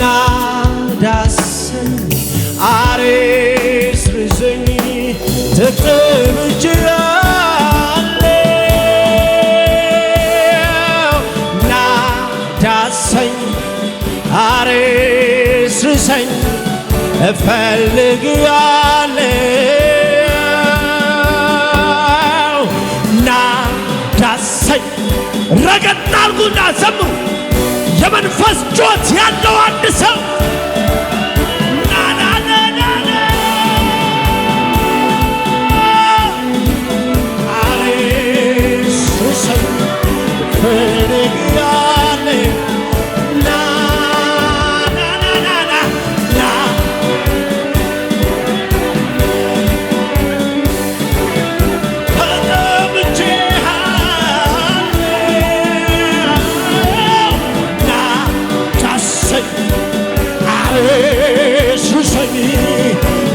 ናዳሰኝ አሬስርሰኝ ተቀብቼአለሁ ናዳሰኝ አሬስርሰኝ እፈልግሃለሁ ናዳሰኝ ረገጥ አድርጉና ዘምሩ የመንፈስ ጆት ያለው አንድ ሰው አሬስርሰኝ እፈልግሃለሁ አሬስርሰኝ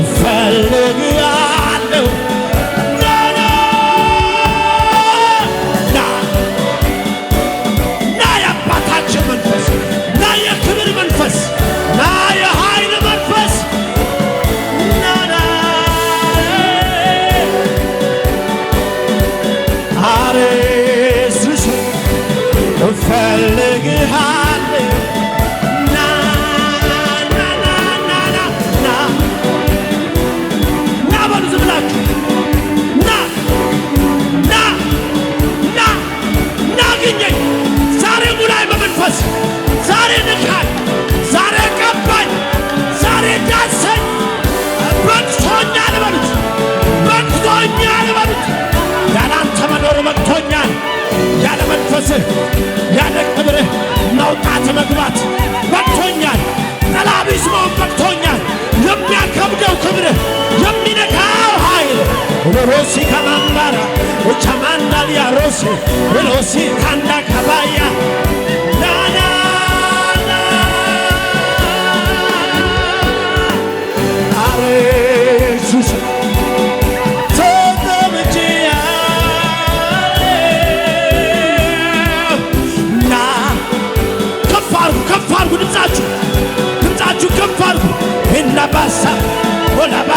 እፈልግሃለሁ ና የአባታችን መንፈስ ና የክብር መንፈስ ና የኃይል መንፈስ አሬስርሰኝ እፈልግሃለሁ ዛሬ ንካኝ ዛሬ ቀባኝ ዛሬ ዳሰኝ በቅቶኛል በሉት በቅቶኛል በሉት ያላንተ መኖር በቅቶኛል ያለ መንፈስህ ያለ ክብርህ መውጣት መግባት በቅቶኛል ጠላቢስ መሆን በቅቶኛል የሚያከብደው ክብርህ የሚነካው ኃይል ሮሲ ከማንባራ ቻማንዳሊያ ሮሲ ሮሲ ካንዳ ከባያ አሬስርሰኝ ተቀብቼአለሁ ና ከፍ አድርጉ ድምፃችሁ ከፍ አድርጉ እናባሳ ወላባ